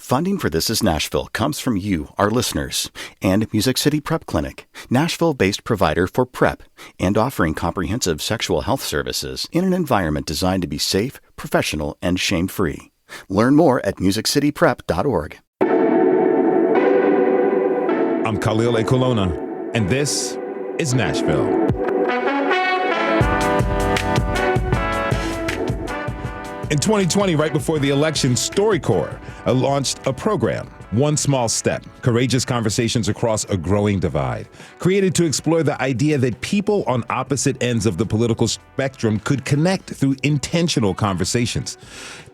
Funding for This Is Nashville comes from you, our listeners, and Music City Prep Clinic, Nashville-based provider for PrEP and offering comprehensive sexual health services in an environment designed to be safe, professional, and shame-free. Learn more at musiccityprep.org. I'm Khalil A. Colonna, and this is Nashville. In 2020, right before the election, StoryCorps launched a program, One Small Step, Courageous Conversations Across a Growing Divide, created to explore the idea that people on opposite ends of the political spectrum could connect through intentional conversations.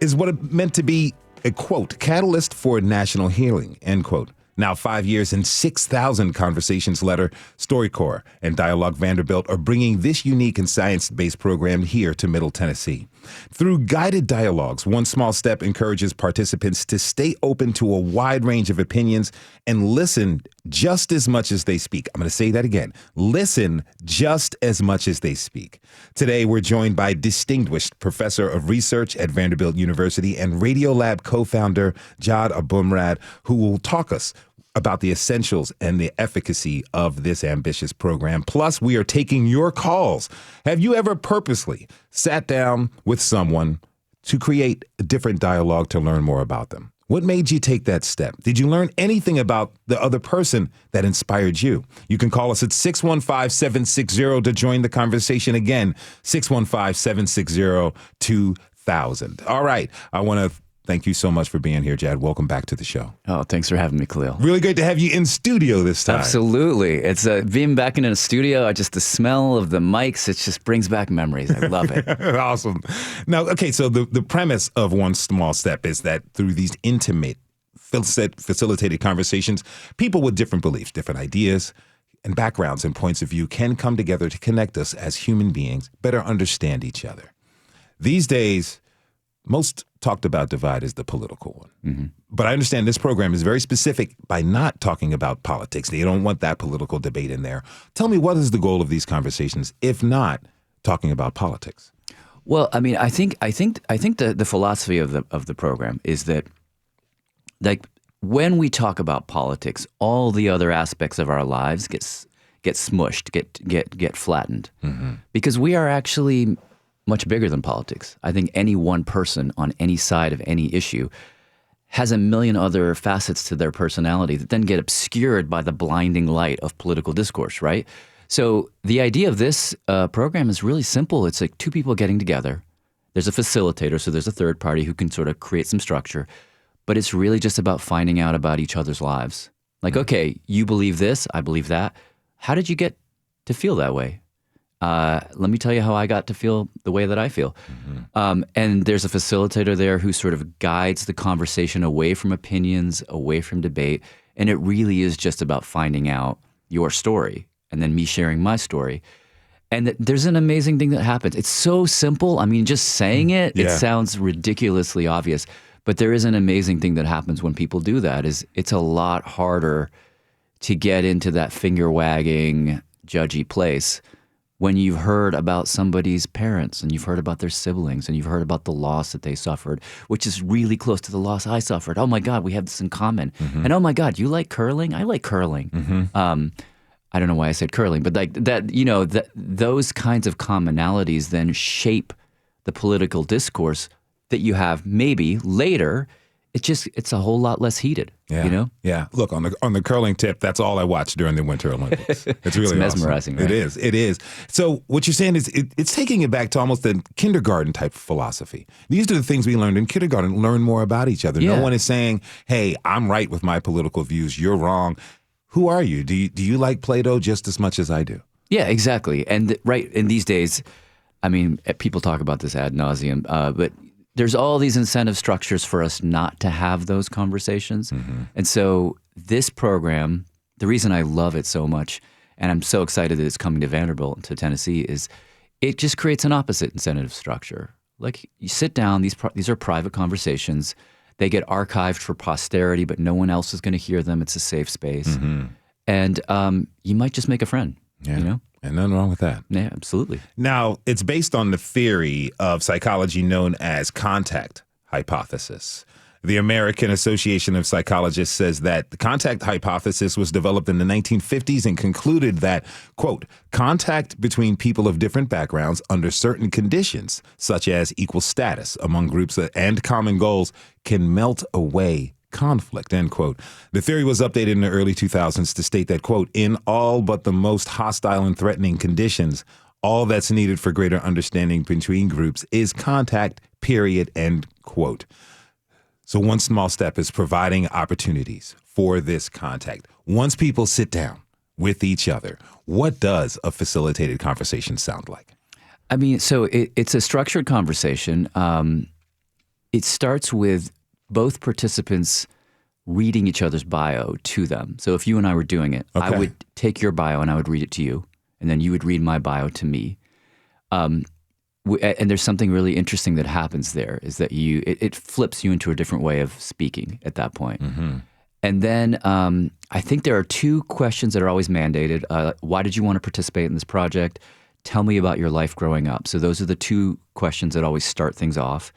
Is what it meant to be a, quote, catalyst for national healing, end quote. Now 5 years and 6,000 conversations later, StoryCorps and Dialogue Vanderbilt are bringing this unique and science-based program here to Middle Tennessee. Through guided dialogues, One Small Step encourages participants to stay open to a wide range of opinions and listen just as much as they speak. I'm going to say that again. Listen just as much as they speak. Today, we're joined by distinguished professor of research at Vanderbilt University and Radiolab co-founder Jad Abumrad, who will talk us about the essentials and the efficacy of this ambitious program. Plus, we are taking your calls. Have you ever purposely sat down with someone to create a different dialogue to learn more about them? What made you take that step? Did you learn anything about the other person that inspired you? You can call us at 615-760 to join the conversation. Again, 615-760-2000. All right. I want to thank you so much for being here, Jad. Welcome back to the show. Oh, thanks for having me, Khalil. Really great to have you in studio this time. Absolutely. It's being back in a studio, just the smell of the mics, it just brings back memories. I love it. Awesome. Now, okay, so the premise of One Small Step is that through these intimate, facilitated conversations, people with different beliefs, different ideas, and backgrounds and points of view can come together to connect us as human beings, better understand each other. These days, most talked about divide is the political one. Mm-hmm. But I understand this program is very specific by not talking about politics. They don't want that political debate in there. Tell me, what is the goal of these conversations, if not talking about politics? Well, I mean, I think the philosophy of the program is that, like, when we talk about politics, all the other aspects of our lives get smushed, get flattened, mm-hmm. because we are actually much bigger than politics. I think any one person on any side of any issue has a million other facets to their personality that then get obscured by the blinding light of political discourse, right? So the idea of this program is really simple. It's like two people getting together. There's a facilitator, so there's a third party who can sort of create some structure. But it's really just about finding out about each other's lives. Like, okay, you believe this, I believe that. How did you get to feel that way? Let me tell you how I got to feel the way that I feel. Mm-hmm. And there's a facilitator there who sort of guides the conversation away from opinions, away from debate. And it really is just about finding out your story and then me sharing my story. And there's an amazing thing that happens. It's so simple. I mean, just saying it, It sounds ridiculously obvious. But there is an amazing thing that happens when people do that. Is it's a lot harder to get into that finger-wagging, judgy place when you've heard about somebody's parents and you've heard about their siblings and you've heard about the loss that they suffered, which is really close to the loss I suffered. Oh my God, we have this in common. Mm-hmm. And oh my God, you like curling? I like curling. Mm-hmm. I don't know why I said curling, but like that, you know, those kinds of commonalities then shape the political discourse that you have maybe later. It's a whole lot less heated, you know? Yeah. Look, on the curling tip, that's all I watch during the Winter Olympics. It's really mesmerizing, awesome. Right? It is. So what you're saying is it's taking it back to almost a kindergarten type of philosophy. These are the things we learned in kindergarten, learn more about each other. Yeah. No one is saying, hey, I'm right with my political views, you're wrong. Who are you? Do you like Play-Doh just as much as I do? Yeah, exactly. And right in these days, I mean, people talk about this ad nauseum, but there's all these incentive structures for us not to have those conversations. Mm-hmm. And so this program, the reason I love it so much, and I'm so excited that it's coming to Vanderbilt and to Tennessee, is it just creates an opposite incentive structure. Like, you sit down, these are private conversations. They get archived for posterity, but no one else is going to hear them. It's a safe space. Mm-hmm. And you might just make a friend, you know? And nothing wrong with that. Yeah, absolutely. Now, it's based on the theory of psychology known as contact hypothesis. The American Association of Psychologists says that the contact hypothesis was developed in the 1950s and concluded that, quote, contact between people of different backgrounds under certain conditions, such as equal status among groups and common goals, can melt away conflict, end quote. The theory was updated in the early 2000s to state that, quote, in all but the most hostile and threatening conditions, all that's needed for greater understanding between groups is contact, period, end quote. So one small step is providing opportunities for this contact. Once people sit down with each other, what does a facilitated conversation sound like? I mean, so it's a structured conversation. It starts with both participants reading each other's bio to them. So if you and I were doing it, I would take your bio and I would read it to you, and then you would read my bio to me. And there's something really interesting that happens there, is that it flips you into a different way of speaking at that point. Mm-hmm. And then I think there are two questions that are always mandated. Why did you want to participate in this project? Tell me about your life growing up. So those are the two questions that always start things off.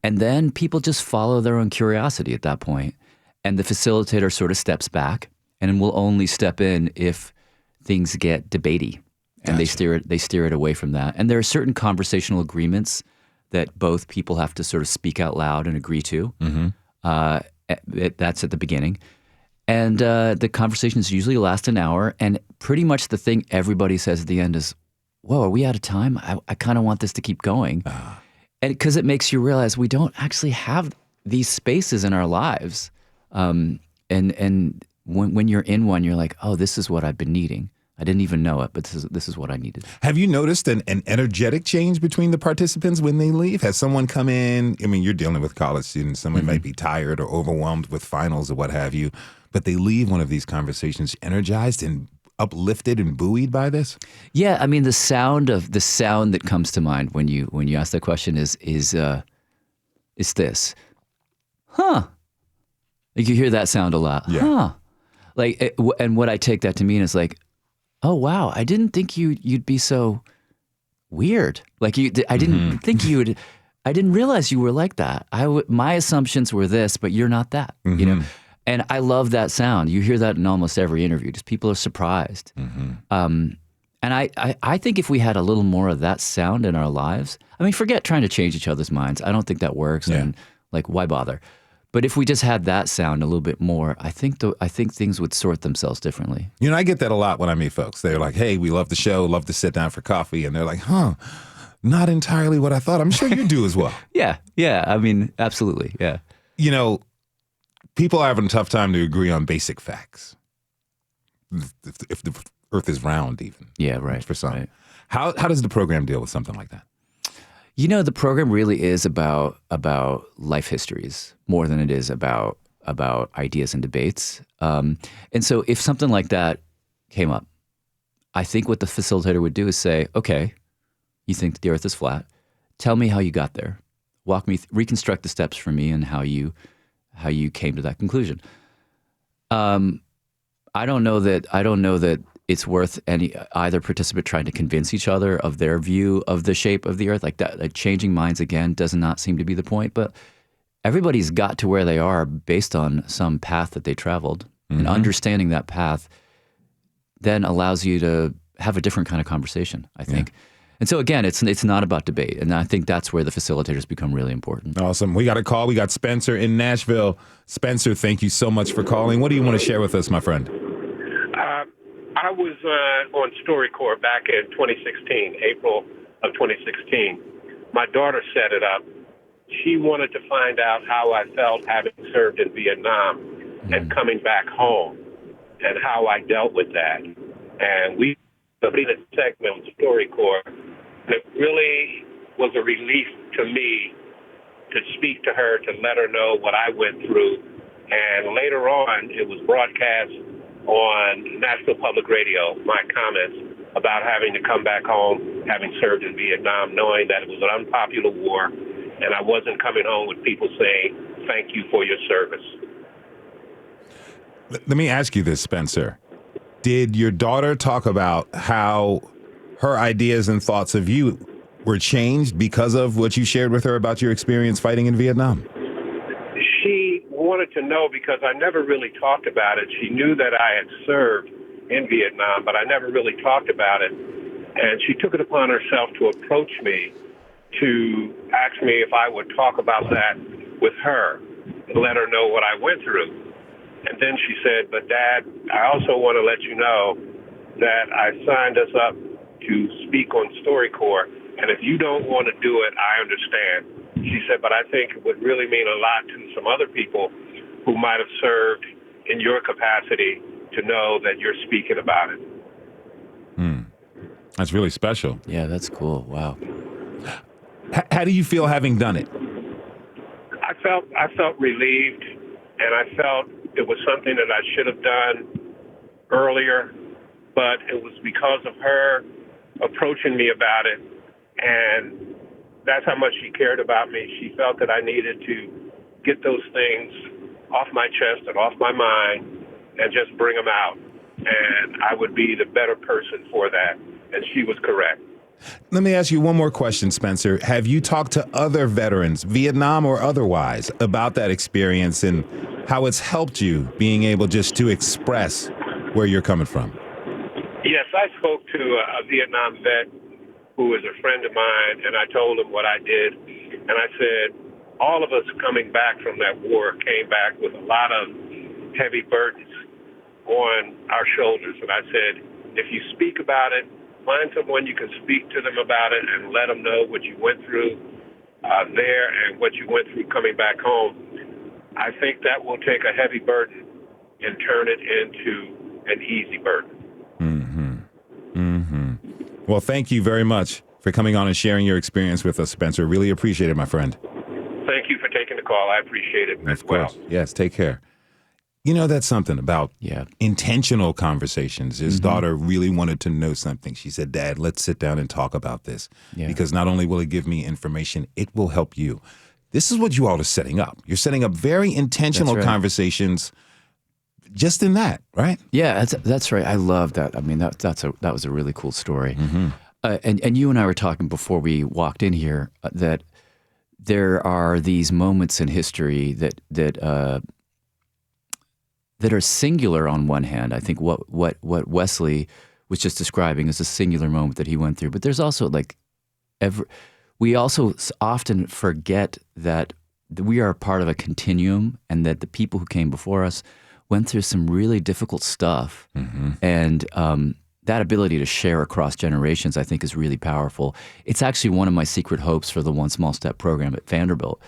And then people just follow their own curiosity at that point. And the facilitator sort of steps back and will only step in if things get debatey. And gotcha. they steer it away from that. And there are certain conversational agreements that both people have to sort of speak out loud and agree to. Mm-hmm. That's at the beginning. And the conversations usually last an hour. And pretty much the thing everybody says at the end is, whoa, are we out of time? I kind of want this to keep going. And because it makes you realize we don't actually have these spaces in our lives. And when you're in one, you're like, oh, this is what I've been needing. I didn't even know it, but this is what I needed. Have you noticed an energetic change between the participants when they leave? Has someone come in? I mean, you're dealing with college students. Someone might be tired or overwhelmed with finals or what have you, but they leave one of these conversations energized and uplifted and buoyed by this? Yeah, I mean, the sound that comes to mind when you ask that question is this, huh? Like you hear that sound a lot, huh? Like, and what I take that to mean is like, oh wow, I didn't think you'd be so weird. Like I didn't think you would. I didn't realize you were like that. My assumptions were this, but you're not that. Mm-hmm. You know. And I love that sound. You hear that in almost every interview. Just people are surprised. Mm-hmm. And I think if we had a little more of that sound in our lives, I mean, forget trying to change each other's minds. I don't think that works. Yeah. And like, why bother? But if we just had that sound a little bit more, I think things would sort themselves differently. You know, I get that a lot when I meet folks. They're like, hey, we love the show, love to sit down for coffee. And they're like, huh, not entirely what I thought. I'm sure you do as well. Yeah. I mean, absolutely. Yeah. You know, people are having a tough time to agree on basic facts. If the earth is round, even. Yeah, right. For some. Right. How does the program deal with something like that? You know, the program really is about life histories more than it is about ideas and debates. And so if something like that came up, I think what the facilitator would do is say, okay, you think that the earth is flat. Tell me how you got there. Reconstruct the steps for me and how you came to that conclusion. I don't know that it's worth either participant trying to convince each other of their view of the shape of the earth. Like that, like changing minds again does not seem to be the point. But everybody's got to where they are based on some path that they traveled. Mm-hmm. And understanding that path then allows you to have a different kind of conversation, I think. Yeah. And so again, it's not about debate. And I think that's where the facilitators become really important. Awesome. We got a call. We got Spencer in Nashville. Spencer, thank you so much for calling. What do you want to share with us, my friend? I was on StoryCorps back in 2016, April of 2016. My daughter set it up. She wanted to find out how I felt having served in Vietnam and coming back home and how I dealt with that. And we completed a segment with StoryCorps. And it really was a relief to me to speak to her, to let her know what I went through. And later on, it was broadcast on National Public Radio, my comments about having to come back home, having served in Vietnam, knowing that it was an unpopular war, and I wasn't coming home with people saying, thank you for your service. Let me ask you this, Spencer. Did your daughter talk about how her ideas and thoughts of you were changed because of what you shared with her about your experience fighting in Vietnam? She wanted to know because I never really talked about it. She knew that I had served in Vietnam, but I never really talked about it. And she took it upon herself to approach me to ask me if I would talk about that with her and let her know what I went through. And then she said, but Dad, I also want to let you know that I signed us up to speak on StoryCorps, and if you don't want to do it, I understand. She said, but I think it would really mean a lot to some other people who might have served in your capacity to know that you're speaking about it. That's really special. Yeah, that's cool. Wow. How do you feel having done it? I felt relieved, and I felt it was something that I should have done earlier, but it was because of her approaching me about it, and that's how much she cared about me. She felt that I needed to get those things off my chest and off my mind and just bring them out, and I would be the better person for that, and she was correct. Let me ask you one more question, Spencer. Have you talked to other veterans, Vietnam or otherwise, about that experience and how it's helped you being able just to express where you're coming from? Yes, I spoke to a Vietnam vet who is a friend of mine, and I told him what I did. And I said, all of us coming back from that war came back with a lot of heavy burdens on our shoulders. And I said, if you speak about it, find someone you can speak to them about it and let them know what you went through there and what you went through coming back home. I think that will take a heavy burden and turn it into an easy burden. Well, thank you very much for coming on and sharing your experience with us, Spencer. Really appreciate it, my friend. Thank you for taking the call. I appreciate it as well. Of course. Yes, take care. You know, that's something about intentional conversations. His daughter really wanted to know something. She said, Dad, let's sit down and talk about this. Because not only will it give me information, it will help you. This is what you all are setting up. You're setting up very intentional conversations just in that, right? Yeah, that's right. I love that. I mean, that was a really cool story. And you and I were talking before we walked in here that there are these moments in history that are singular on one hand. I think what Wesley was just describing is a singular moment that he went through. But there's also we also often forget that we are part of a continuum and that the people who came before us went through some really difficult stuff. And that ability to share across generations, I think, is really powerful. It's actually one of my secret hopes for the One Small Step program at Vanderbilt,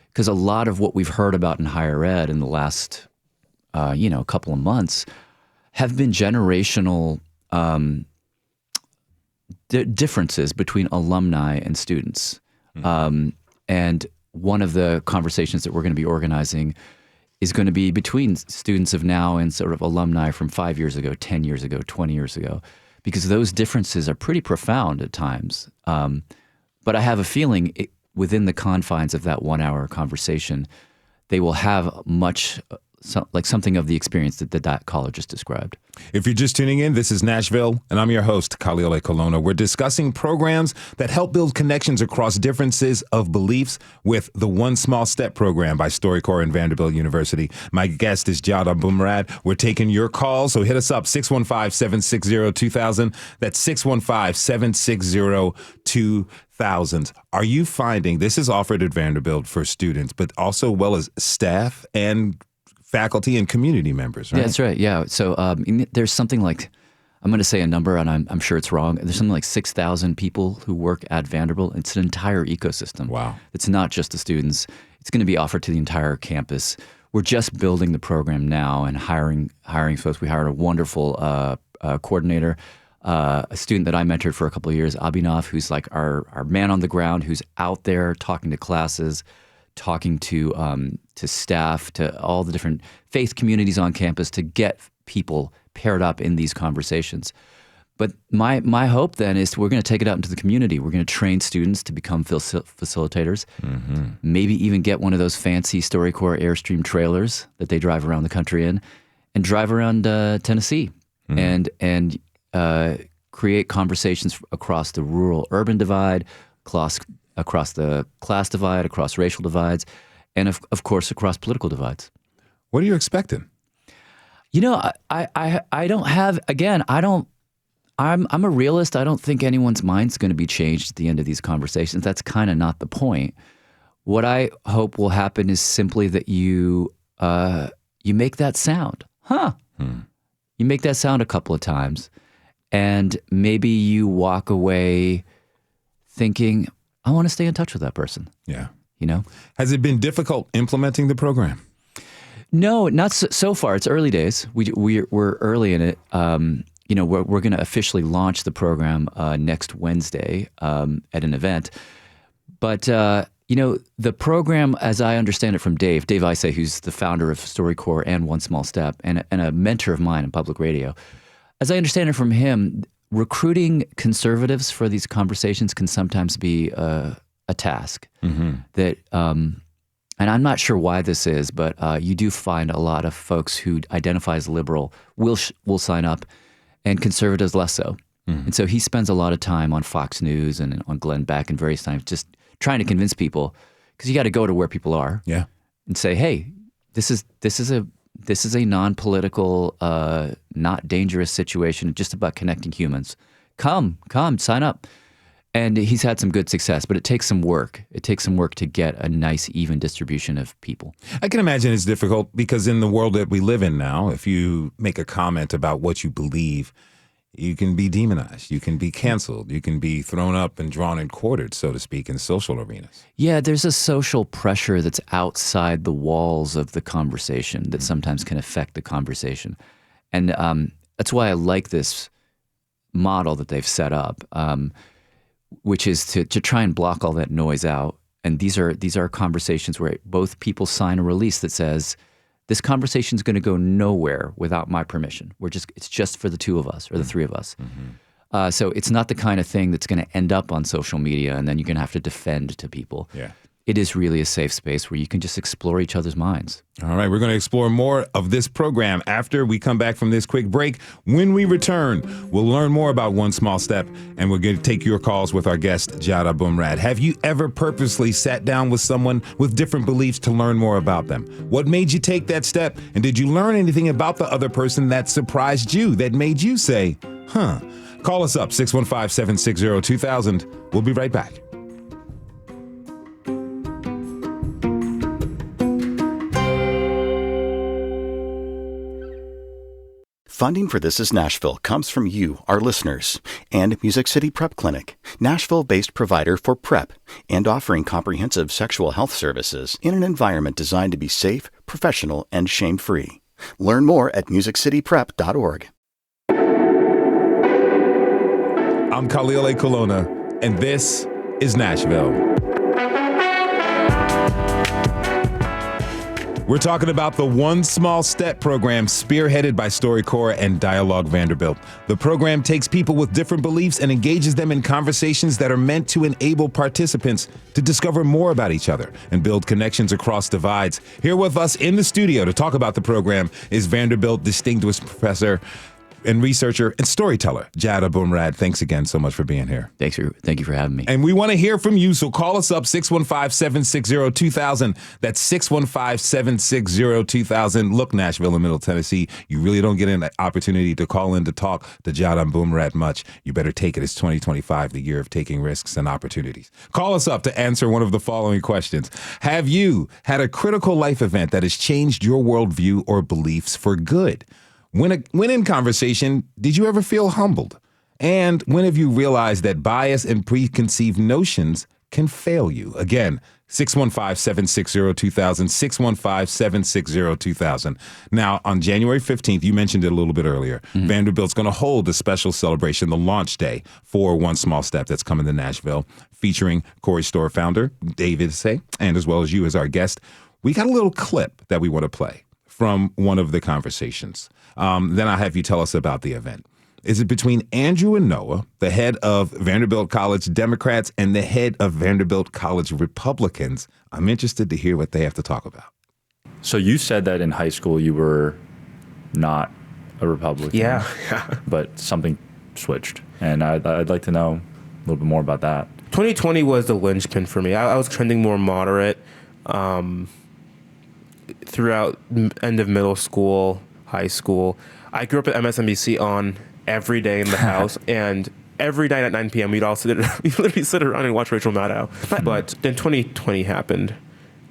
because a lot of what we've heard about in higher ed in the last couple of months have been generational differences between alumni and students. And one of the conversations that we're going to be organizing is going to be between students of now and sort of alumni from 5 years ago, 10 years ago, 20 years ago, because those differences are pretty profound at times. But I have a feeling within the confines of that 1 hour conversation, they will have much something of the experience that caller just described. If you're just tuning in, this is Nashville, and I'm your host, Khalil A. Colonna. We're discussing programs that help build connections across differences of beliefs with the One Small Step program by StoryCorps and Vanderbilt University. My guest is Jad Abumrad. We're taking your calls, so hit us up, 615-760-2000. That's 615-760-2000. Are you finding this is offered at Vanderbilt for students, but also well as staff and faculty and community members, right? Yeah, that's right. Yeah. So there's something like, I'm going to say a number, and I'm sure it's wrong. There's something like 6,000 people who work at Vanderbilt. It's an entire ecosystem. Wow. It's not just the students. It's going to be offered to the entire campus. We're just building the program now and hiring folks. We hired a wonderful coordinator, a student that I mentored for a couple of years, Abhinav, who's like our man on the ground, who's out there talking to classes, talking to staff, to all the different faith communities on campus to get people paired up in these conversations. But my hope then is we're going to take it out into the community. We're going to train students to become facilitators, maybe even get one of those fancy StoryCorps Airstream trailers that they drive around the country in, and drive around Tennessee and create conversations across the rural-urban divide, across the class divide, across racial divides, and of course across political divides. What are you expecting? You know, I don't have, again, I'm a realist. I don't think anyone's mind's going to be changed at the end of these conversations. That's kind of not the point. What I hope will happen is simply that you make that sound. You make that sound a couple of times, and maybe you walk away thinking, I want to stay in touch with that person. Yeah. You know? Has it been difficult implementing the program? No, not so far. It's early days. We're early in it. You know, we're going to officially launch the program next Wednesday at an event. But you know, the program, as I understand it from Dave Isay, who's the founder of StoryCorps and One Small Step, and a mentor of mine in public radio, as I understand it from him, recruiting conservatives for these conversations can sometimes be a task. That, and I'm not sure why this is, but you do find a lot of folks who identify as liberal will sign up, and conservatives less so. And so he spends a lot of time on Fox News and on Glenn Beck and various times just trying to convince people, because you got to go to where people are, and say, "Hey, this is a non-political, not dangerous situation. Just about connecting humans. Come, sign up." And he's had some good success, but it takes some work. It takes some work to get a nice, even distribution of people. I can imagine it's difficult because in the world that we live in now, if you make a comment about what you believe, you can be demonized, you can be canceled, you can be thrown up and drawn and quartered, so to speak, in social arenas. Yeah, there's a social pressure that's outside the walls of the conversation that sometimes can affect the conversation. And that's why I like this model that they've set up, which is to try and block all that noise out. And these are conversations where both people sign a release that says, this conversation is going to go nowhere without my permission. It's just for the two of us or the three of us. So it's not the kind of thing that's going to end up on social media and then you're going to have to defend to people. Yeah. It is really a safe space where you can just explore each other's minds. All right, we're going to explore more of this program after we come back from this quick break. When we return, we'll learn more about One Small Step, and we're going to take your calls with our guest, Jad Abumrad. Have you ever purposely sat down with someone with different beliefs to learn more about them? What made you take that step? And did you learn anything about the other person that surprised you, that made you say, huh? Call us up, 615-760-2000. We'll be right back. Funding for This Is Nashville comes from you, our listeners, and Music City Prep Clinic, Nashville-based provider for PrEP and offering comprehensive sexual health services in an environment designed to be safe, professional, and shame-free. Learn more at musiccityprep.org. I'm Khalil A. Colonna, and this is Nashville. We're talking about the One Small Step program spearheaded by StoryCorps and Dialogue Vanderbilt. The program takes people with different beliefs and engages them in conversations that are meant to enable participants to discover more about each other and build connections across divides. Here with us in the studio to talk about the program is Vanderbilt Distinguished Professor and researcher and storyteller, Jad Abumrad. Thanks again so much for being here. Thank you for having me. And we want to hear from you, so call us up, 615-760-2000. That's 615-760-2000. Look, Nashville and Middle Tennessee, you really don't get an opportunity to call in to talk to Jad Abumrad much. You better take it. It's 2025, the year of taking risks and opportunities. Call us up to answer one of the following questions. Have you had a critical life event that has changed your worldview or beliefs for good? When in conversation, did you ever feel humbled? And when have you realized that bias and preconceived notions can fail you? Again, 615-760-2000, 615-760-2000. Now, on January 15th, you mentioned it a little bit earlier, Vanderbilt's going to hold a special celebration, the launch day for One Small Step that's coming to Nashville, featuring Corey Store founder, David Isay, and as well as you as our guest. We got a little clip that we want to play from one of the conversations. Then I'll have you tell us about the event. Is it between Andrew and Noah, the head of Vanderbilt College Democrats, and the head of Vanderbilt College Republicans? I'm interested to hear what they have to talk about. So you said that in high school you were not a Republican. Yeah. But something switched. And I'd like to know a little bit more about that. 2020 was the linchpin for me. I was trending more moderate. throughout end of middle school, high school. I grew up at MSNBC on every day in the house, and every night at 9 p.m. we'd literally sit around and watch Rachel Maddow. But then 2020 happened,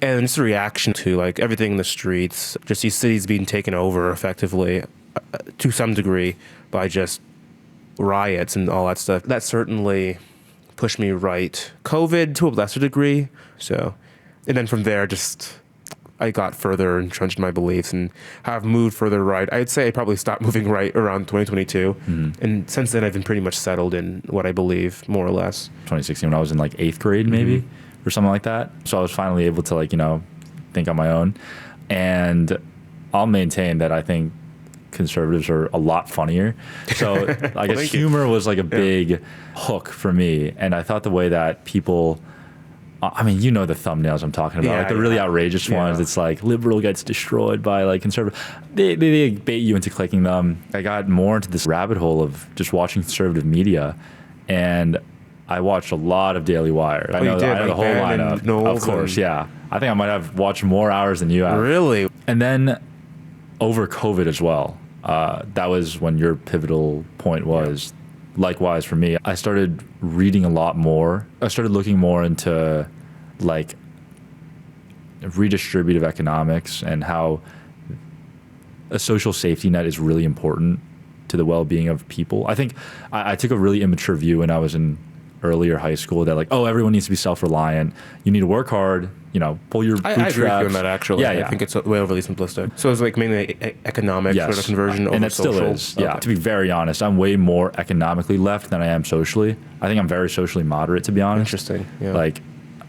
and just a reaction to like everything in the streets, just these cities being taken over effectively to some degree by just riots and all that stuff. That certainly pushed me right. COVID to a lesser degree. So, and then from there, just I got further entrenched in my beliefs and have moved further right. I'd say I probably stopped moving right around 2022. And since then, I've been pretty much settled in what I believe, more or less. 2016, when I was in like 8th grade, maybe, or something like that. So I was finally able to, like, you know, think on my own. And I'll maintain that I think conservatives are a lot funnier. So I guess humor was like a big hook for me. And I thought the way that people, I mean, you know the thumbnails I'm talking about, like the really outrageous ones. It's like liberal gets destroyed by like conservative. They bait you into clicking them. I got more into this rabbit hole of just watching conservative media, and I watched a lot of Daily Wire. I know the whole lineup. Of course, yeah. I think I might have watched more hours than you have. Really? And then over COVID as well. That was when your pivotal point was. Likewise for me, I started reading a lot more. I started looking more into like redistributive economics and how a social safety net is really important to the well-being of people. I think I took a really immature view when I was in earlier high school that like, oh, everyone needs to be self-reliant. You need to work hard, you know, pull your bootstraps. I agree with you on that, actually. Yeah. I think it's way overly simplistic. So it's like mainly economic sort of conversion over and it social. Still is. Yeah. To be very honest, I'm way more economically left than I am socially. I think I'm very socially moderate, to be honest. Interesting. Yeah. Like,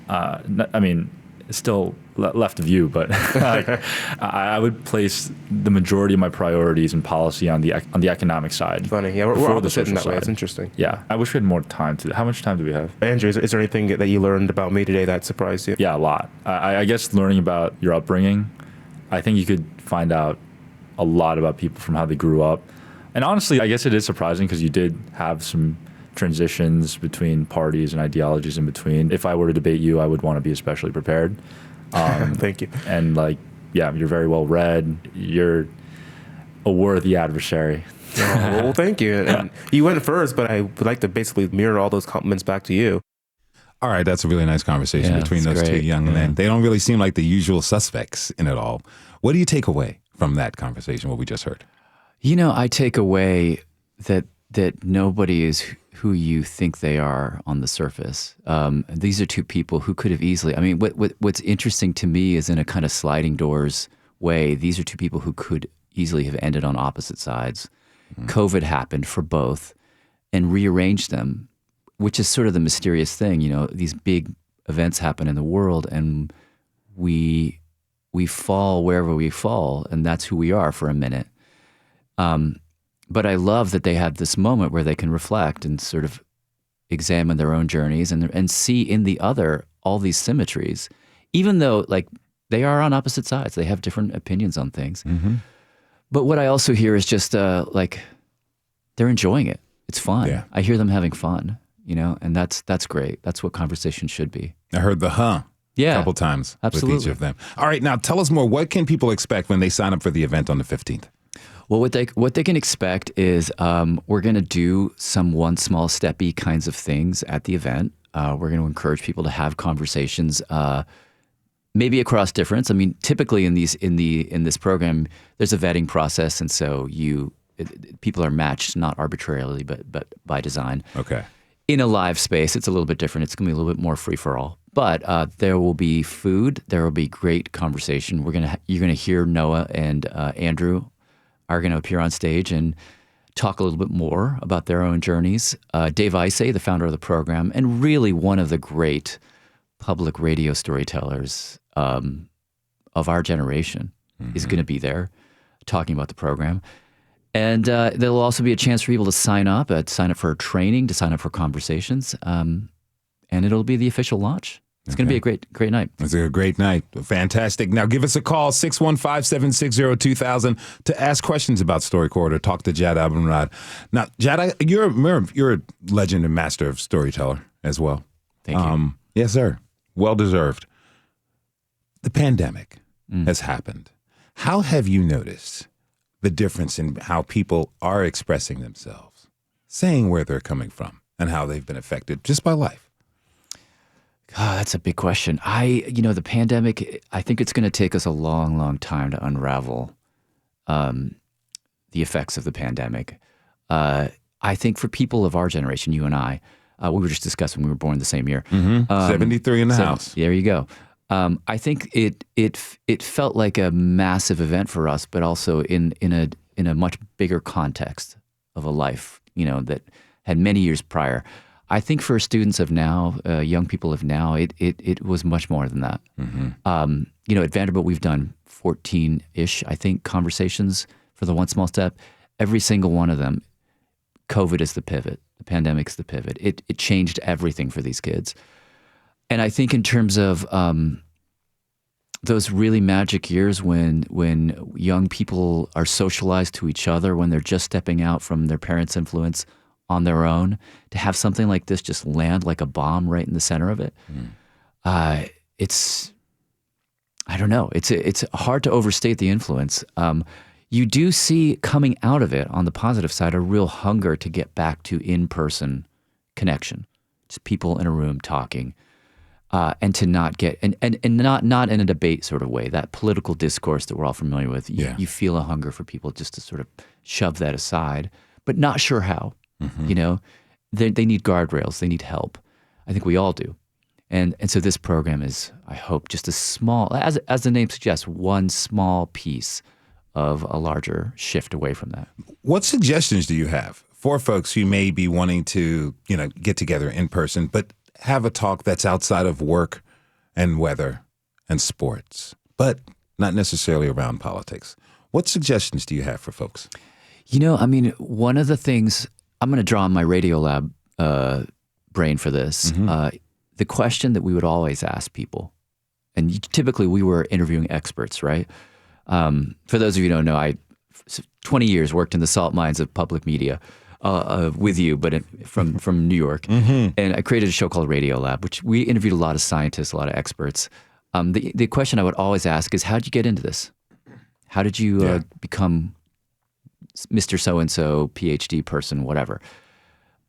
I mean, still left of you, but like, I would place the majority of my priorities and policy on the economic side. Funny, yeah, we're opposite in that way. It's interesting. Yeah, I wish we had more time to. How much time do we have? Andrew, is there anything that you learned about me today that surprised you? Yeah, a lot. I guess learning about your upbringing, I think you could find out a lot about people from how they grew up. And honestly, I guess it is surprising because you did have some transitions between parties and ideologies in between. If I were to debate you, I would want to be especially prepared. Thank you. And like, yeah, you're very well read. You're a worthy adversary. Well, thank you. And you went first, but I would like to basically mirror all those compliments back to you. All right, that's a really nice conversation between those two young men. They don't really seem like the usual suspects in it all. What do you take away from that conversation, what we just heard? You know, I take away that nobody is who you think they are on the surface. These are two people who could have easily, I mean, what's interesting to me is in a kind of sliding doors way, these are two people who could easily have ended on opposite sides. COVID happened for both and rearranged them, which is sort of the mysterious thing. You know, these big events happen in the world and we fall wherever we fall, and that's who we are for a minute. But I love that they have this moment where they can reflect and sort of examine their own journeys and see in the other all these symmetries, even though like they are on opposite sides. They have different opinions on things. But what I also hear is just like they're enjoying it. It's fun. Yeah. I hear them having fun, you know, and that's great. That's what conversation should be. I heard the a couple times with each of them. All right, now tell us more. What can people expect when they sign up for the event on the 15th? Well, what they can expect is we're going to do some one small steppy kinds of things at the event. We're going to encourage people to have conversations, maybe across difference. I mean, typically in this program, there's a vetting process, and so people are matched not arbitrarily, but by design. Okay. In a live space, it's a little bit different. It's going to be a little bit more free for all. But there will be food. There will be great conversation. You're going to hear Noah and Andrew are going to appear on stage and talk a little bit more about their own journeys. Dave Isay, the founder of the program, and really one of the great public radio storytellers of our generation, is going to be there talking about the program. And there'll also be a chance for people to sign up for training, to sign up for conversations, and it'll be the official launch. It's going to be a great night. It's a great night. Fantastic. Now give us a call, 615-760-2000, to ask questions about Story Corridor. Talk to Jad Abumrad. Now, Jad, you're a legend and master of storyteller as well. Thank you. Yes, sir. Well deserved. The pandemic. has happened, how have you noticed the difference in how people are expressing themselves, saying where they're coming from, and how they've been affected just by life? Oh, that's a big question. The pandemic, I think it's going to take us a long, long time to unravel the effects of the pandemic. I think for people of our generation, you and I, we were just discussing, we were born the same year. 73 in the house. There you go. I think it felt like a massive event for us, but also in a much bigger context of a life, that had many years prior. I think for students of now, young people of now, it was much more than that. At Vanderbilt, we've done 14-ish, I think, conversations for the One Small Step. Every single one of them, COVID is the pivot. The pandemic's the pivot. It changed everything for these kids. And I think in terms of those really magic years when young people are socialized to each other, when they're just stepping out from their parents' influence on their own, to have something like this just land like a bomb right in the center of it, it's, I don't know, it's hard to overstate the influence. You do see coming out of it on the positive side a real hunger to get back to in-person connection, just people in a room talking, and to not get and not in a debate sort of way, that political discourse that we're all familiar with. You feel a hunger for people just to sort of shove that aside, but not sure how. They need guardrails, they need help. I think we all do, and so this program is, I hope, just a small, as the name suggests, one small piece of a larger shift away from that. What suggestions do you have for folks who may be wanting to, get together in person, but have a talk that's outside of work and weather and sports, but not necessarily around politics? What suggestions do you have for folks? One of the things, I'm going to draw on my Radiolab brain for this. The question that we would always ask people, and typically we were interviewing experts, right? For those of you who don't know, I 20 years worked in the salt mines of public media with you, but from New York. And I created a show called Radiolab, which we interviewed a lot of scientists, a lot of experts. The question I would always ask is, how did you get into this? How did you become Mr. So-and-so, PhD person, whatever?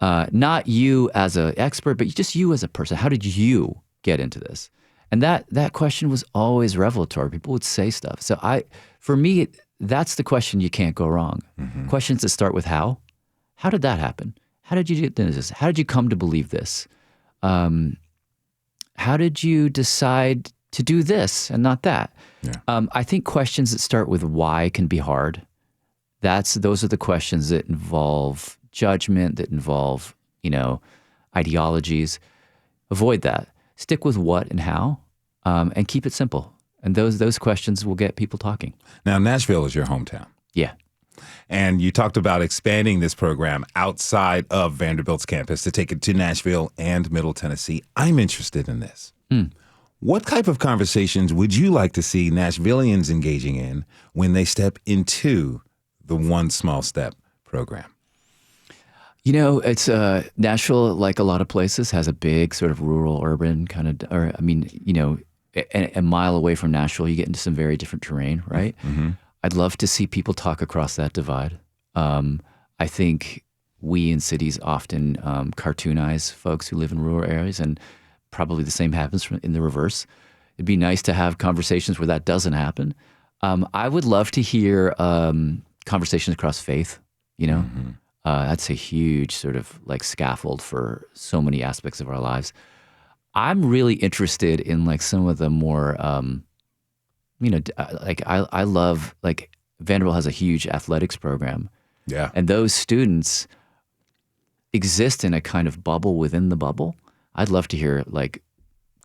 Not you as an expert, but just you as a person. How did you get into this? And that question was always revelatory. People would say stuff. So for me, that's the question you can't go wrong. Questions that start with how. How did that happen? How did you get into this? How did you come to believe this? How did you decide to do this and not that? I think questions that start with why can be hard. Those are the questions that involve judgment, that involve, ideologies. Avoid that. Stick with what and how, and keep it simple. And those questions will get people talking. Now, Nashville is your hometown. Yeah. And you talked about expanding this program outside of Vanderbilt's campus to take it to Nashville and Middle Tennessee. I'm interested in this. What type of conversations would you like to see Nashvillians engaging in when they step into the One Small Step program? It's Nashville, like a lot of places, has a big sort of rural, urban kind of, a mile away from Nashville, you get into some very different terrain, right? I'd love to see people talk across that divide. I think we in cities often cartoonize folks who live in rural areas, and probably the same happens in the reverse. It'd be nice to have conversations where that doesn't happen. I would love to hear conversations across faith, That's a huge sort of like scaffold for so many aspects of our lives. I'm really interested in like some of the more, I love, like Vanderbilt has a huge athletics program. Yeah. And those students exist in a kind of bubble within the bubble. I'd love to hear like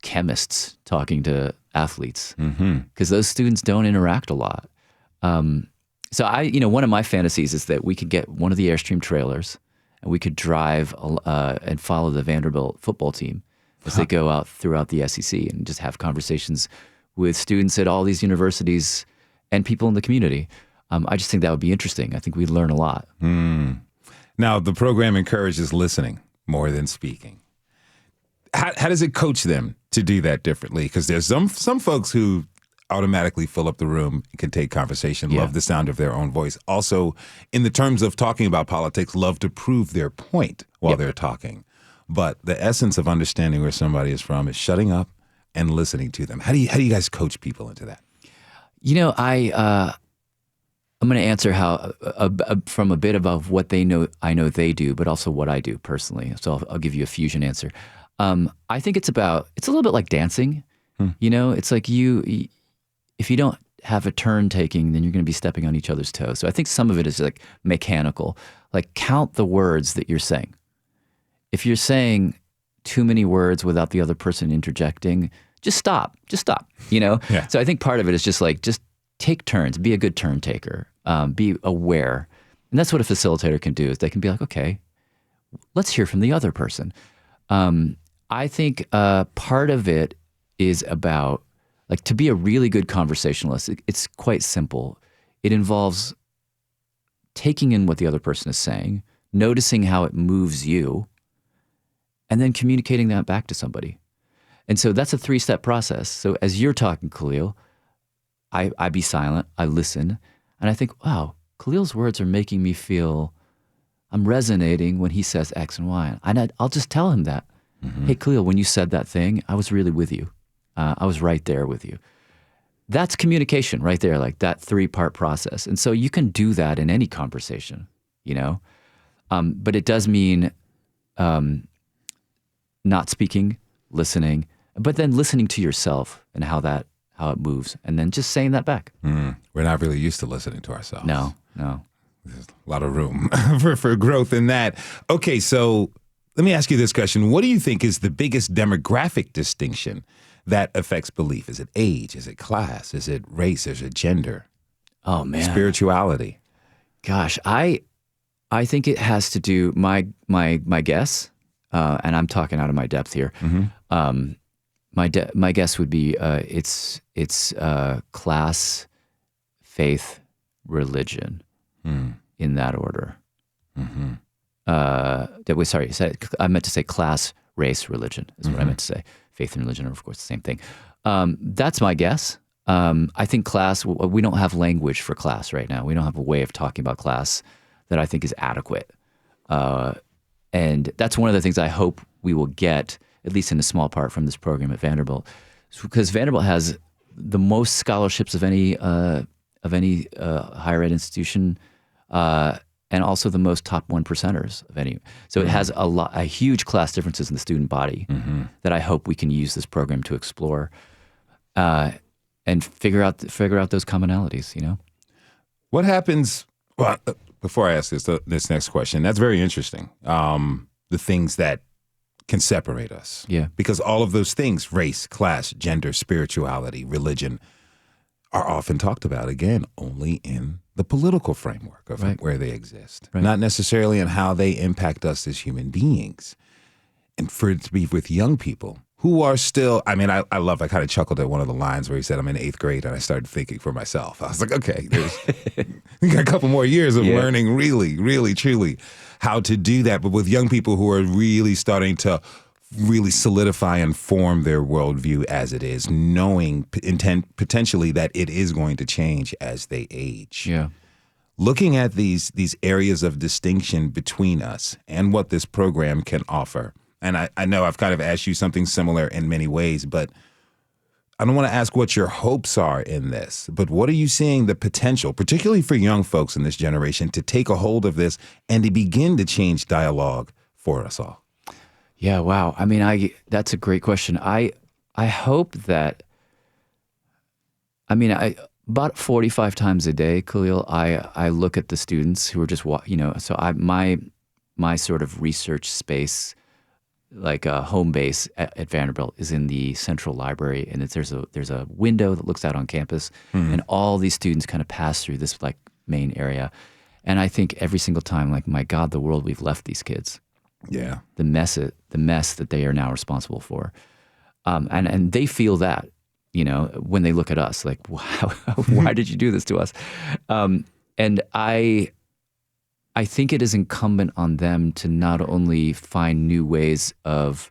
chemists talking to athletes, because those students don't interact a lot. So one of my fantasies is that we could get one of the Airstream trailers and we could drive and follow the Vanderbilt football team as they go out throughout the SEC and just have conversations with students at all these universities and people in the community. I just think that would be interesting. I think we'd learn a lot. Now, the program encourages listening more than speaking. How does it coach them to do that differently? Because there's some folks who automatically fill up the room, can take conversation, love the sound of their own voice. Also, in the terms of talking about politics, love to prove their point while they're talking. But the essence of understanding where somebody is from is shutting up and listening to them. How do you guys coach people into that? You know, I'm going to answer how from a bit above what they know. I know they do, but also what I do personally. So I'll give you a fusion answer. I think it's a little bit like dancing. You know, it's like if you don't have a turn taking, then you're going to be stepping on each other's toes. So I think some of it is like mechanical. Like count the words that you're saying. If you're saying too many words without the other person interjecting, just stop. You know. Yeah. So I think part of it is just take turns. Be a good turn taker. Be aware, and that's what a facilitator can do. Is they can be like, okay, let's hear from the other person. I think part of it is about, like, to be a really good conversationalist, it's quite simple. It involves taking in what the other person is saying, noticing how it moves you, and then communicating that back to somebody. And so that's a 3-step process. So as you're talking, Khalil, I be silent, I listen, and I think, wow, Khalil's words are making me feel I'm resonating when he says X and Y. And I'll just tell him that. Hey, Khalil, when you said that thing, I was really with you. I was right there with you. That's communication right there, like that 3-part process. And so you can do that in any conversation, you know? But it does mean not speaking, listening, but then listening to yourself and how it moves, and then just saying that back. We're not really used to listening to ourselves. No. There's a lot of room for growth in that. Okay, so let me ask you this question. What do you think is the biggest demographic distinction that affects belief? Is it age? Is it class? Is it race? Is it gender? Oh, man. Spirituality? Gosh, I think it has to do, my guess, and I'm talking out of my depth here, my guess would be it's class, faith, religion, in that order. I meant to say class, race, religion is what I meant to say. Faith and religion are, of course, the same thing. That's my guess. I think class, we don't have language for class right now. We don't have a way of talking about class that I think is adequate. And that's one of the things I hope we will get, at least in a small part, from this program at Vanderbilt, because Vanderbilt has the most scholarships of any higher ed institution, and also the most top 1%ers of any. So it has a huge class differences in the student body that I hope we can use this program to explore, and figure out those commonalities. You know, what happens? Well, before I ask this next question, that's very interesting. The things that can separate us. Yeah. Because all of those things, race, class, gender, spirituality, religion, are often talked about, again, only in the political framework of where they exist, not necessarily in how they impact us as human beings. And for it to be with young people who are still, I kind of chuckled at one of the lines where he said, I'm in 8th grade, and I started thinking for myself. I was like, okay, we got a couple more years of learning really, really, truly how to do that. But with young people who are really starting to really solidify and form their worldview as it is, knowing potentially that it is going to change as they age. Yeah. Looking at these areas of distinction between us and what this program can offer. And I know I've kind of asked you something similar in many ways, but I don't want to ask what your hopes are in this, but what are you seeing the potential, particularly for young folks in this generation, to take a hold of this and to begin to change dialogue for us all? Yeah, wow. I mean, that's a great question. I hope that, about 45 times a day, Khalil, I look at the students who are just, so my sort of research space, like a home base at Vanderbilt, is in the central library, and there's a window that looks out on campus, and all these students kind of pass through this like main area. And I think every single time, like, my God, the world we've left these kids. Yeah, the mess that they are now responsible for, and they feel that, when they look at us, like, wow, why did you do this to us? And I think it is incumbent on them to not only find new ways of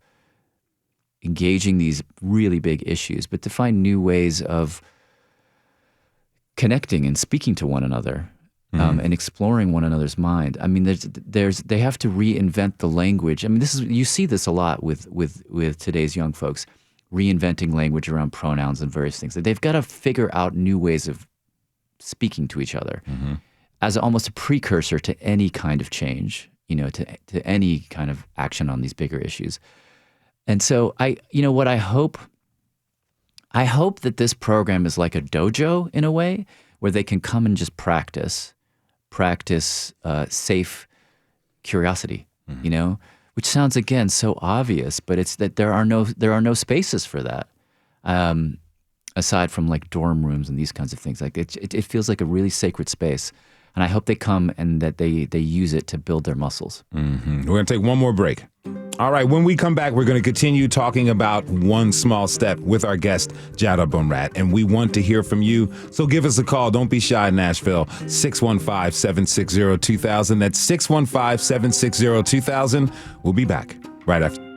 engaging these really big issues, but to find new ways of connecting and speaking to one another. And exploring one another's mind. I mean, they have to reinvent the language. I mean, you see this a lot with today's young folks, reinventing language around pronouns and various things. They've got to figure out new ways of speaking to each other as almost a precursor to any kind of change, to any kind of action on these bigger issues. And so I hope that this program is like a dojo in a way, where they can come and just practice safe curiosity, which sounds again so obvious, but it's that there are no spaces for that, aside from like dorm rooms and these kinds of things. Like it feels like a really sacred space, and I hope they come and that they use it to build their muscles. We're going to take one more break. All right, when we come back, we're going to continue talking about One Small Step with our guest, Jad Abumrad, and we want to hear from you. So give us a call. Don't be shy, Nashville. 615-760-2000. That's 615-760-2000. We'll be back right after.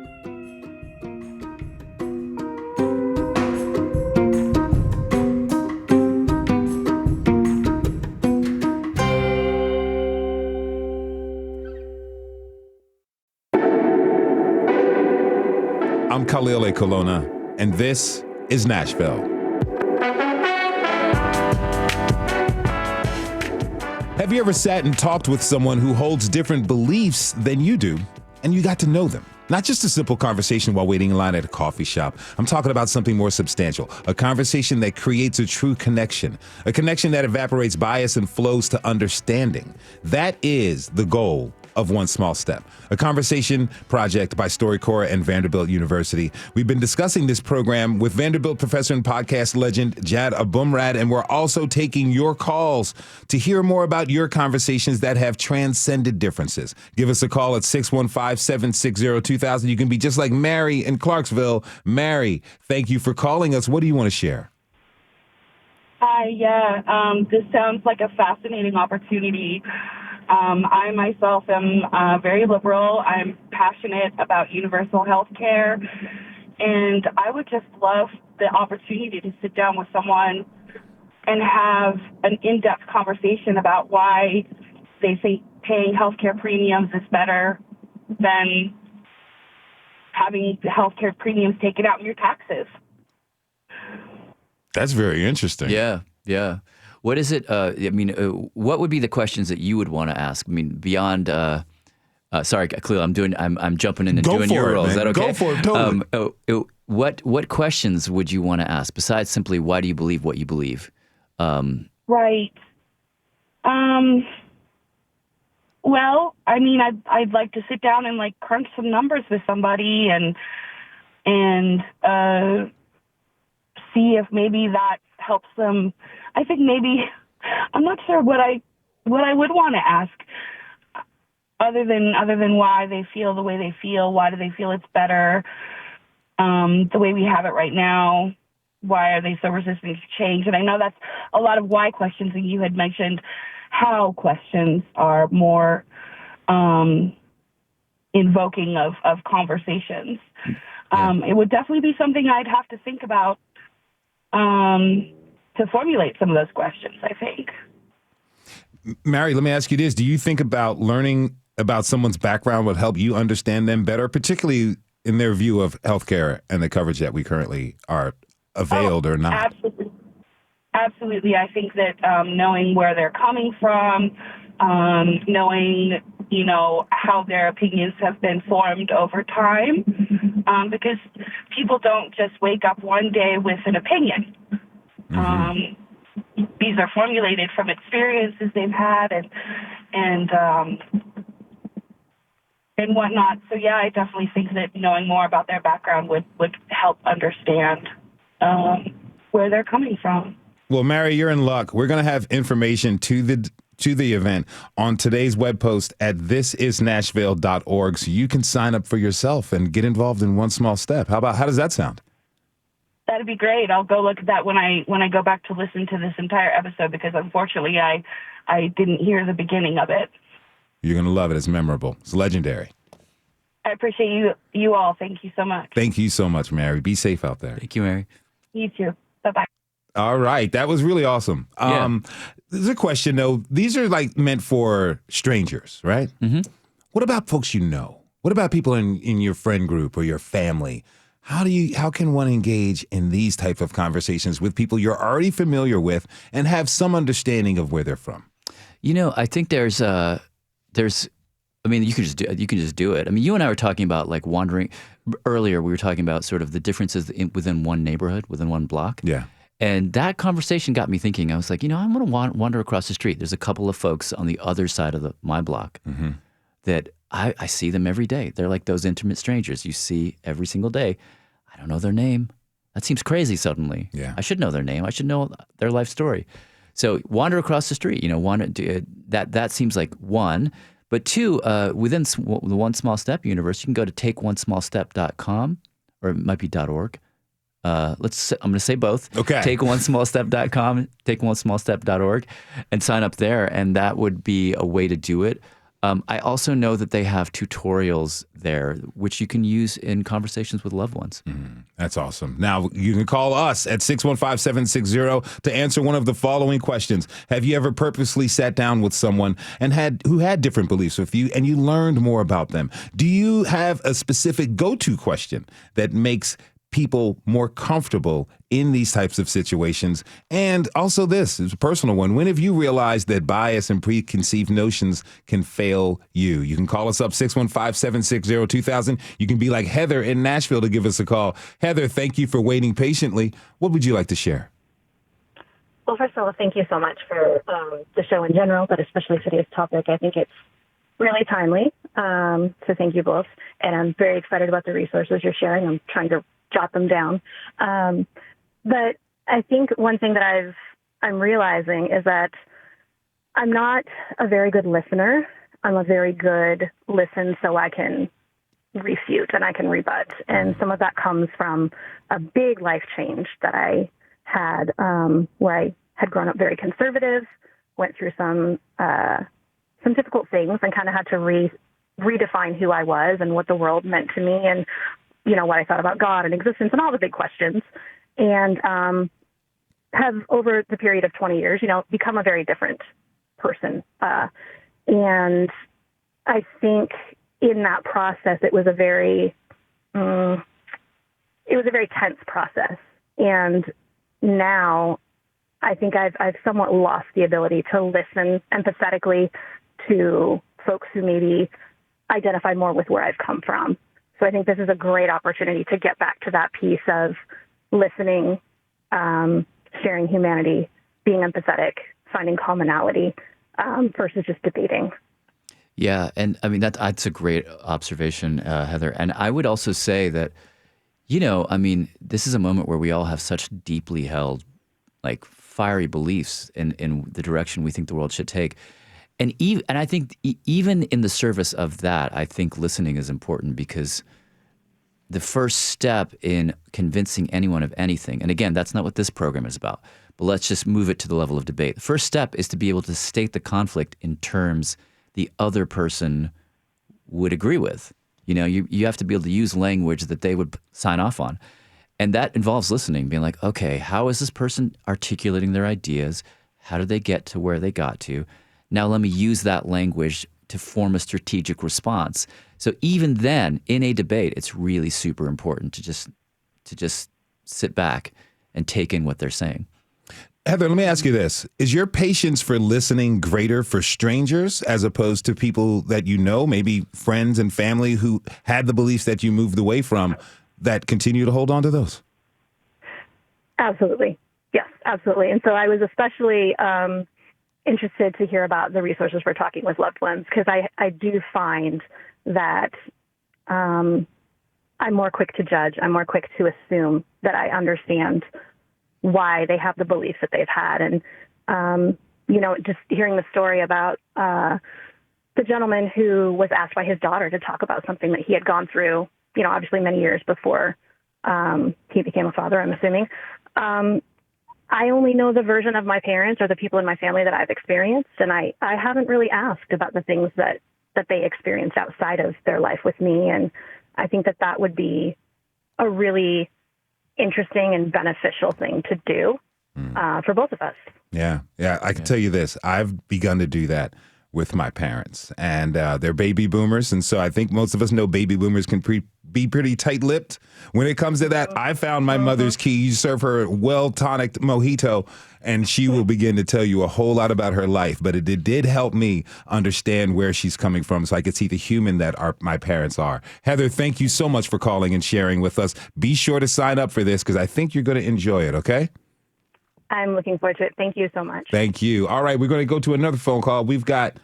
I'm Khalil A. Colonna, and this is Nashville. Have you ever sat and talked with someone who holds different beliefs than you do, and you got to know them? Not just a simple conversation while waiting in line at a coffee shop. I'm talking about something more substantial, a conversation that creates a true connection, a connection that evaporates bias and flows to understanding. That is the goal of One Small Step, a conversation project by StoryCorps and Vanderbilt University. We've been discussing this program with Vanderbilt professor and podcast legend Jad Abumrad, and we're also taking your calls to hear more about your conversations that have transcended differences. Give us a call at 615-760-2000. You can be just like Mary in Clarksville. Mary, thank you for calling us. What do you want to share? Hi, this sounds like a fascinating opportunity. I myself am very liberal. I'm passionate about universal health care, and I would just love the opportunity to sit down with someone and have an in-depth conversation about why they think paying healthcare premiums is better than having the healthcare premiums taken out in your taxes. That's very interesting. Yeah. What is it? What would be the questions that you would want to ask? I mean, beyond. Sorry, Khalil, I'm jumping in and doing your role. Is that okay? Go for it. Totally. What questions would you want to ask besides simply why do you believe what you believe? Right. Well, I mean, I'd like to sit down and like crunch some numbers with somebody and see if maybe that helps them. I think maybe I'm not sure what I would want to ask other than why they feel the way they feel. Why do they feel it's better the way we have it right now? Why are they so resistant to change? And I know that's a lot of why questions, and you had mentioned how questions are more invoking of conversations. It would definitely be something I'd have to think about to formulate some of those questions, I think. Mary, let me ask you this. Do you think about learning about someone's background would help you understand them better, particularly in their view of healthcare and the coverage that we currently are availed or not? Absolutely. Absolutely. I think that knowing where they're coming from, knowing, how their opinions have been formed over time, because people don't just wake up one day with an opinion. These are formulated from experiences they've had and whatnot. So yeah, I definitely think that knowing more about their background would help understand where they're coming from. Well, Mary, you're in luck. We're going to have information to the event on today's web post at thisisnashville.org, so you can sign up for yourself and get involved in One Small Step. How does that sound? That'd be great. I'll go look at that when I go back to listen to this entire episode, because unfortunately I didn't hear the beginning of it. You're going to love it. It's memorable. It's legendary. I appreciate you all. Thank you so much. Thank you so much, Mary. Be safe out there. Thank you, Mary. You too. Bye-bye. All right. That was really awesome. Yeah. There's a question, though. These are like meant for strangers, right? Mm-hmm. What about folks you know? What about people in your friend group or your family? How can one engage in these type of conversations with people you're already familiar with and have some understanding of where they're from? I think there's I mean, you can just do it. I mean, you and I were talking about like wandering earlier. We were talking about sort of the differences within one neighborhood, within one block. Yeah. And that conversation got me thinking. I was like, I'm going to wander across the street. There's a couple of folks on the other side of my block that I see them every day. They're like those intimate strangers you see every single day. I don't know their name. That seems crazy suddenly. Yeah. I should know their name. I should know their life story. So wander across the street, that seems like one. But two, within the One Small Step universe, you can go to takeonesmallstep.com, or it might be .org. I'm going to say both. Okay. Takeonesmallstep.com, takeonesmallstep.org, and sign up there, and that would be a way to do it. I also know that they have tutorials there, which you can use in conversations with loved ones. That's awesome. Now, you can call us at 615-760 to answer one of the following questions. Have you ever purposely sat down with someone who had different beliefs with you and you learned more about them? Do you have a specific go-to question that makes people more comfortable in these types of situations? And also this is a personal one. When have you realized that bias and preconceived notions can fail you? You can call us up 615-760-2000. You can be like Heather in Nashville to give us a call. Heather, thank you for waiting patiently. What would you like to share? Well, first of all, thank you so much for the show in general, but especially today's topic. I think it's really timely. So thank you both. And I'm very excited about the resources you're sharing. I'm trying to jot them down. But I think one thing that I'm realizing is that I'm not a very good listener. I'm a very good listen so I can refute and I can rebut. And some of that comes from a big life change that I had, where I had grown up very conservative, went through some difficult things and kind of had to redefine who I was and what the world meant to me and what I thought about God and existence and all the big questions, and have over the period of 20 years, become a very different person. And I think in that process, it was a very tense process. And now I think I've somewhat lost the ability to listen empathetically to folks who maybe identify more with where I've come from. So I think this is a great opportunity to get back to that piece of listening, sharing humanity, being empathetic, finding commonality, versus just debating. Yeah, and I mean that's a great observation, Heather. And I would also say that, this is a moment where we all have such deeply held, like fiery beliefs in the direction we think the world should take. And I think even in the service of that, I think listening is important, because the first step in convincing anyone of anything, and again, that's not what this program is about, but let's just move it to the level of debate. The first step is to be able to state the conflict in terms the other person would agree with. You have to be able to use language that they would sign off on. And that involves listening, being like, okay, how is this person articulating their ideas? How did they get to where they got to? Now let me use that language to form a strategic response. So even then, in a debate, it's really super important to just sit back and take in what they're saying. Heather, let me ask you this. Is your patience for listening greater for strangers as opposed to people that you know, maybe friends and family who had the beliefs that you moved away from, that continue to hold on to those? Absolutely. Yes, absolutely. And so I was especially interested to hear about the resources for talking with loved ones, because I do find that I'm more quick to judge. I'm more quick to assume that I understand why they have the beliefs that they've had. And, just hearing the story about the gentleman who was asked by his daughter to talk about something that he had gone through, obviously many years before he became a father, I'm assuming. I only know the version of my parents or the people in my family that I've experienced, and I haven't really asked about the things that they experienced outside of their life with me. And I think that that would be a really interesting and beneficial thing to do. for both of us. Yeah. I can tell you this. I've begun to do that with my parents, and they're baby boomers. And so I think most of us know baby boomers can be pretty tight-lipped. When it comes to that, I found my mother's key. You serve her a well-tonicked mojito, and she will begin to tell you a whole lot about her life. But it did help me understand where she's coming from so I could see the human that my parents are. Heather, thank you so much for calling and sharing with us. Be sure to sign up for this because I think you're going to enjoy it, okay? I'm looking forward to it. Thank you so much. Thank you. All right, we're going to go to another phone call. Let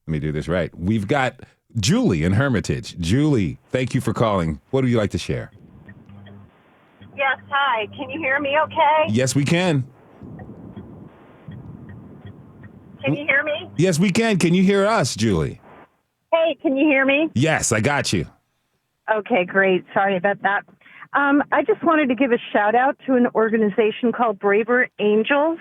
me do this right. We've got Julie in Hermitage. Julie, thank you for calling. What would you like to share? Yes, hi. Can you hear me okay? Yes, we can. Can you hear me? Yes, we can. Can you hear us, Julie? Hey, can you hear me? Yes, I got you. Okay, great. Sorry about that. I just wanted to give a shout out to an organization called Braver Angels.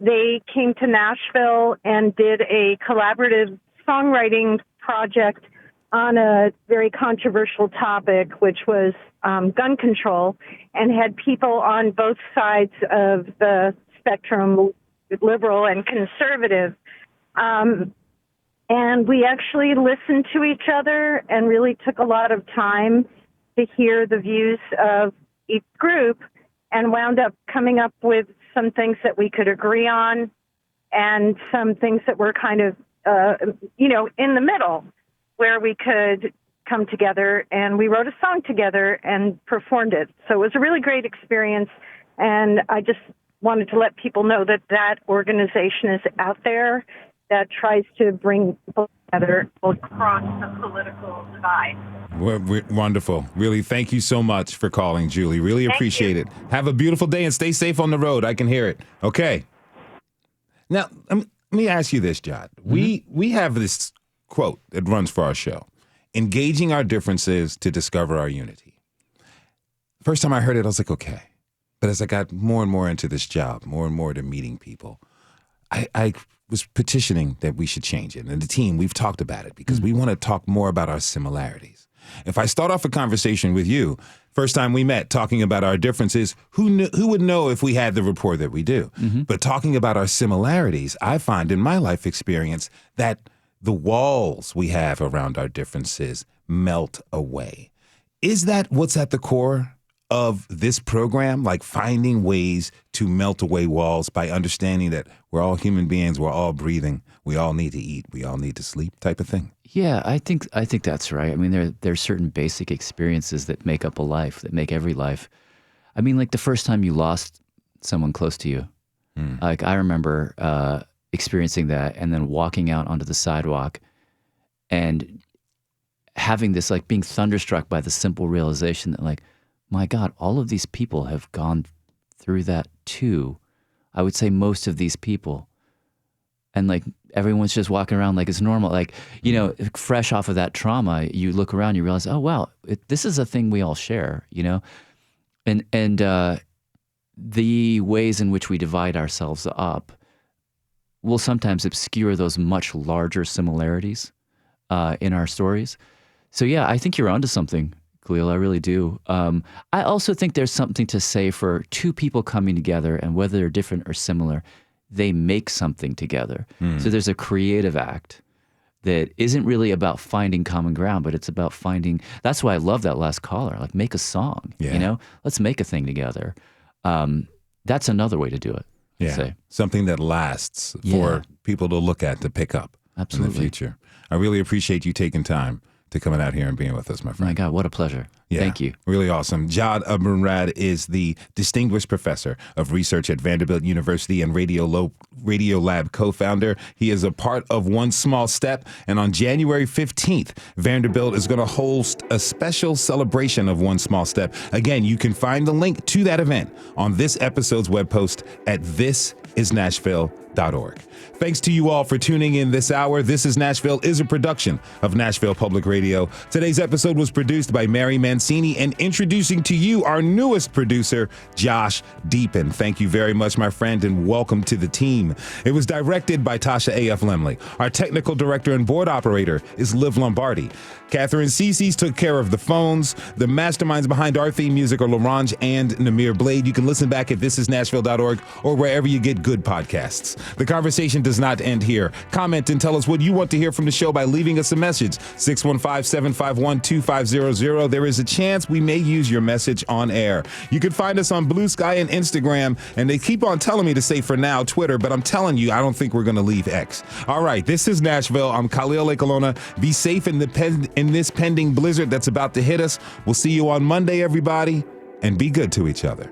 They came to Nashville and did a collaborative songwriting project on a very controversial topic, which was gun control, and had people on both sides of the spectrum, liberal and conservative. And we actually listened to each other and really took a lot of time to hear the views of each group and wound up coming up with some things that we could agree on and some things that were kind of, in the middle where we could come together, and we wrote a song together and performed it. So it was a really great experience, and I just wanted to let people know that that organization is out there that tries to bring people together across the political divide. Wonderful. Really, thank you so much for calling, Julie. Really appreciate it. Have a beautiful day and stay safe on the road. I can hear it. Okay. Now, let me ask you this, Jad. Mm-hmm. We have this quote that runs for our show: engaging our differences to discover our unity. First time I heard it, I was like, okay. But as I got more and more into this job, more and more to meeting people, I was petitioning that we should change it. And the team, we've talked about it because we want to talk more about our similarities. If I start off a conversation with you, first time we met, talking about our differences, who would know if we had the rapport that we do? Mm-hmm. But talking about our similarities, I find in my life experience that the walls we have around our differences melt away. Is that what's at the core of this program? Like finding ways to melt away walls by understanding that we're all human beings, we're all breathing, we all need to eat, we all need to sleep type of thing? Yeah, I think that's right. I mean, there are certain basic experiences that make up a life, that make every life. I mean, like the first time you lost someone close to you. Like I remember experiencing that and then walking out onto the sidewalk and having this, like being thunderstruck by the simple realization that like, my God, all of these people have gone through that too. I would say most of these people. And like everyone's just walking around like it's normal. Like, fresh off of that trauma, you look around, you realize, oh, wow, this is a thing we all share, And the ways in which we divide ourselves up will sometimes obscure those much larger similarities in our stories. So yeah, I think you're onto something, Khalil. I really do. I also think there's something to say for two people coming together, and whether they're different or similar, they make something together. So there's a creative act that isn't really about finding common ground, but it's about finding. That's why I love that last caller. Like, make a song. Yeah. Let's make a thing together. That's another way to do it. Yeah, say. Something that lasts for people to look at, to pick up in the future. I really appreciate you taking time to coming out here and being with us, my friend. My God, what a pleasure. Yeah, thank you. Really awesome. Jad Abumrad is the Distinguished Professor of Research at Vanderbilt University and Radiolab co-founder. He is a part of One Small Step, and on January 15th, Vanderbilt is going to host a special celebration of One Small Step. Again, you can find the link to that event on this episode's web post at thisisnashville.com. nashville.org. Thanks to you all for tuning in this hour. This is Nashville is a production of Nashville Public Radio. Today's episode was produced by Mary Mancini, and introducing to you our newest producer, Josh Deepan. Thank you very much, my friend, and welcome to the team. It was directed by Tasha A.F. Lemley. Our technical director and board operator is Liv Lombardi. Catherine Cece's took care of the phones. The masterminds behind our theme music are Larange and Namir Blade. You can listen back at thisisnashville.org or wherever you get good podcasts. The conversation does not end here. Comment and tell us what you want to hear from the show by leaving us a message. 615-751-2500. There is a chance we may use your message on air. You can find us on Blue Sky and Instagram, and they keep on telling me to say for now Twitter, but I'm telling you, I don't think we're going to leave X. All right, this is Nashville. I'm Khalil Ekalona. Be safe in this pending blizzard that's about to hit us. We'll see you on Monday, everybody, and be good to each other.